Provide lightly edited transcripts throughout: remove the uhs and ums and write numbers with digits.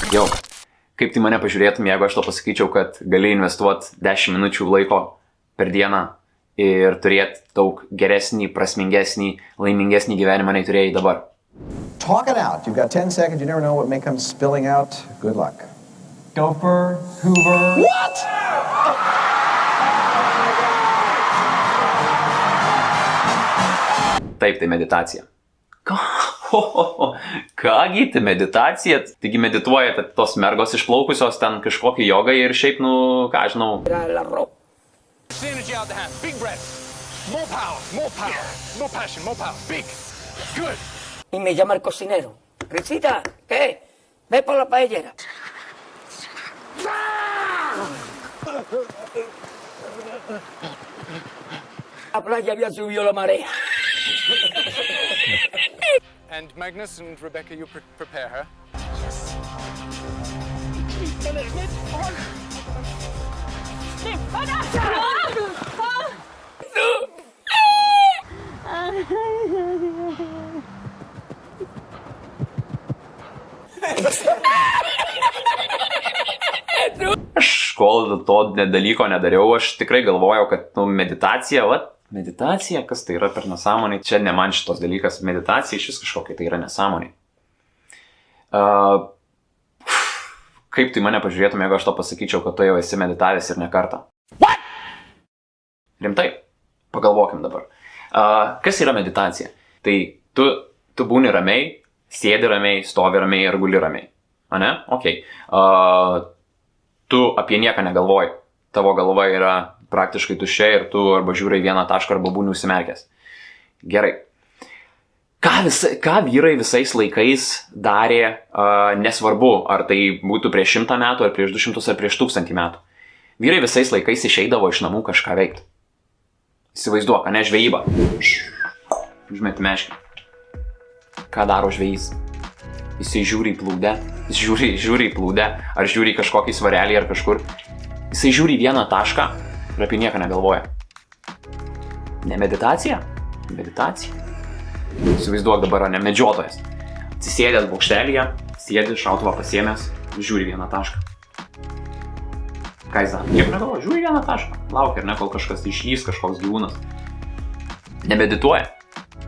Jau, kaip tai mane pažiūrėtum, jeigu aš to pasakyčiau, kad gali investuoti 10 minučių laiko per dieną ir turėti daug geresnį, prasmingesnį, laimingesnį gyvenimą nei turėjai dabar. Talk it out. You've got 10 seconds. You never know what may come spilling out. Good luck. Gopher, Hoover. What? Taip, tai meditacija. Kągi, tai meditacija? Taigi medituoja tos mergos išplaukusios ten kažkokį jogą ir šiaip, ką žinau. Energy out the hand. Big breath. More power, more power, more passion, more power. Big. Good. Y me llama el cocinero. Risita, ¿qué? Ve por la paellera. La playa había subido la marea. And Magnus and Rebecca, you prepare her. Aš kol to dalyko nedariau, aš tikrai galvojau, kad meditacija, meditacija, kas tai yra per nesąmonį, čia ne man šitos dalykas, meditacija iš vis kažkokia tai yra nesąmonė. Kaip tai mane pažiūrėtum, jeigu aš to pasakyčiau, kad tu jau esi meditavęs ir ne kartą? What? Rimtai, pagalvokim dabar. Kas yra meditacija? Tai tu būni ramiai, sėdi ramiai, stovi ramiai ir guli ramiai. Ane? Ok. Tu apie nieką negalvoji. Tavo galva yra praktiškai tuščia ir tu arba žiūri į vieną tašką arba būni užsimerkęs. Gerai. Ką vyrai visais laikais darė, nesvarbu, ar tai būtų prieš 100 metų, ar prieš 200, ar prieš 1000 metų. Vyrai visais laikais išeidavo iš namų kažką veikti. Įsivaizduok, ne žvejyba. Užmeti meškį. Ką daro žvejys? Jisai žiūri į plūdę, žiūri į plūdę, ar žiūri į kažkokį svarelį ar kažkur. Jisai žiūri į vieną tašką ir apie nieką negalvoja. Ne meditacija? Meditacija. Įsivaizduok dabar, ne medžiotojas. Atsisėdęs bokštelyje, sėdi, šautuvą pasiėmęs, žiūri vieną tašką. Ką jis daro? Nieko negalvoja, žiūri vieną tašką. Laukia, ar ne, kol kažkas išlys, kažkoks gyvūnas. Nemedituoja.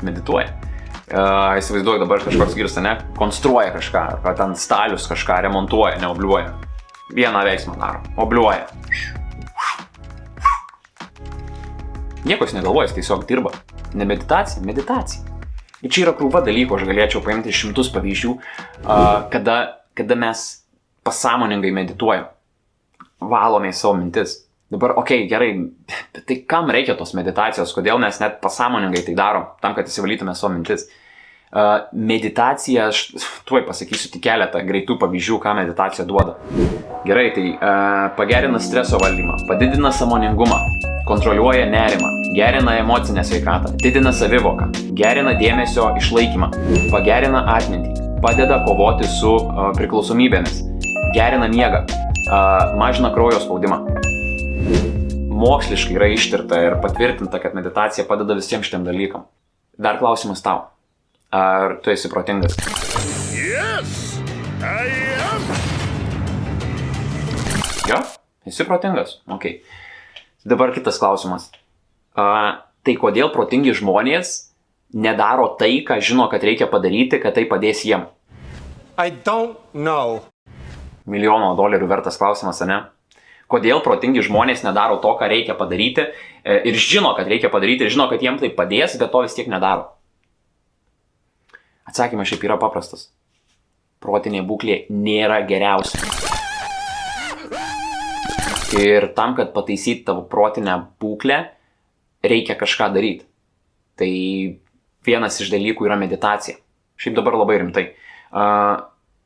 Medituoja. Įsivaizduoju dabar kažkoks vyras, ne, konstruoja kažką, ar ten stalius kažką remontuoja, neobliuoja. Vieną veiksmą daro, obliuoja. Nieko jis negalvoja, jis tiesiog dirba. Ne meditacija, meditacija. Ir čia yra krūva dalykų, aš galėčiau paimti 100 pavyzdžių, kada mes pasąmoningai medituojam, valome į savo mintis. Dabar, gerai, tai kam reikia tos meditacijos, kodėl mes net pasąmoningai tai darom, tam, kad įsivalytume savo mintis. Meditacija, aš tuoj pasakysiu tik keletą greitų pavyzdžių, ką meditacija duoda. Gerai, tai pagerina streso valdymą, padidina sąmoningumą, kontroliuoja nerimą, gerina emocinę sveikatą, didina savivoką, gerina dėmesio išlaikymą, pagerina atmintį, padeda kovoti su priklausomybėmis, gerina miegą, mažina kraujo spaudimą. Moksliškai yra ištirta ir patvirtinta, kad meditacija padeda visiems šitiem dalykam. Dar klausimas tau. Ar tu esi protingas? Yes, I am. Jo, esi protingas. Ok. Dabar kitas klausimas. Tai kodėl protingi žmonės nedaro tai, ką žino, kad reikia padaryti, kad tai padės jiem? I don't know. $1 vertas klausimas, ne? Kodėl protingi žmonės nedaro to, ką reikia padaryti ir žino, kad reikia padaryti, ir žino, kad jiem tai padės, bet to vis tiek nedaro? Atsakymas šiaip yra paprastas. Protinė būklė nėra geriausia. Ir tam, kad pataisyti tavo protinę būklę, reikia kažką daryti. Tai vienas iš dalykų yra meditacija. Šiaip dabar labai rimtai.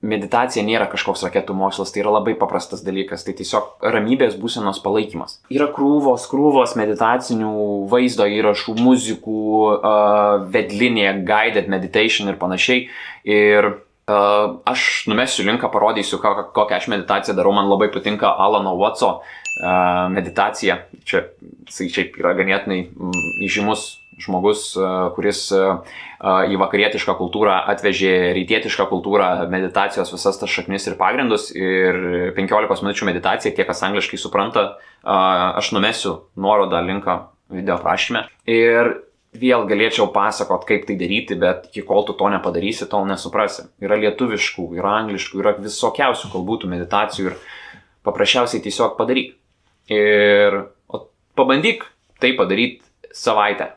Meditacija nėra kažkoks raketų mokslas, tai yra labai paprastas dalykas, tai tiesiog ramybės būsenos palaikymas. Yra krūvos meditacinių vaizdo įrašų, muzikų, vedlinė, guided meditation ir panašiai. Ir aš numesiu linką, parodysiu, kokią aš meditaciją darau. Man labai patinka Alano Watso meditacija. Čia šiaip yra ganėtinai įžymus žmogus, kuris į vakarietišką kultūrą atvežė rytietišką kultūrą, meditacijos visas tas šaknis ir pagrindus, ir 15 minučių meditacija, tie, kas angliškai supranta, aš numesiu nuorodą linką video aprašyme. Ir vėl galėčiau pasakot, kaip tai daryti, bet iki kol tu to nepadarysi, tol nesuprasi. Yra lietuviškų, yra angliškų, yra visokiausių kalbų tų meditacijų ir paprasčiausiai tiesiog padaryk. Ir pabandyk tai padaryti savaitę.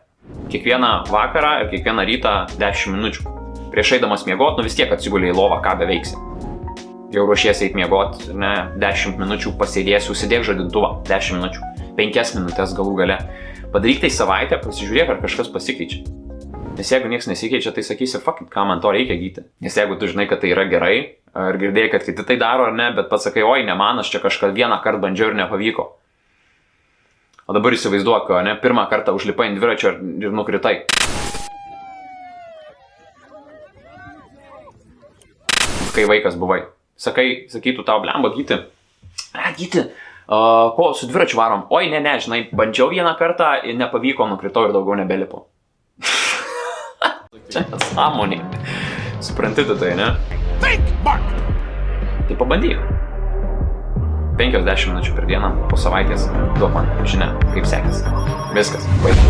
Kiekvieną vakarą ir kiekvieną rytą 10 minučių. Prieš eidamas miegot, vis tiek atsigulė į lovą, ką beveiksi. Jau ruošiesi eit miegot, 10 minučių pasėdėsi, užsidėk žadintuvą, 10 minučių, 5 minutės galų gale. Padaryk tai savaitę, pasižiūrėk, ar kažkas pasikeičia. Nes jeigu niekas nesikeičia, tai sakysi, fuck it, ką man to reikia gyti. Nes jeigu tu žinai, kad tai yra gerai, ar girdėjai, kad kiti tai daro ar ne, bet pats sakai, oi, ne man, aš čia kažką vieną kartą bandžiau ir nepavyko. O dabar įsivaizduok, ne, pirmą kartą užlipai ant dviračio ir nukritai. Kai vaikas buvai. Sakytų tau, blemba, gyti. Gyti. Ko, su dviračiu varom? Oi, ne, žinai, bandžiau vieną kartą, nepavyko, nukritau ir daugiau nebelipu. Čia nesąmonė. Supranti tu tai, ne? Tai pabandyk. 50 minučių per dieną, po savaitės, duok man žinia, kaip sekėsi. Viskas, baigta.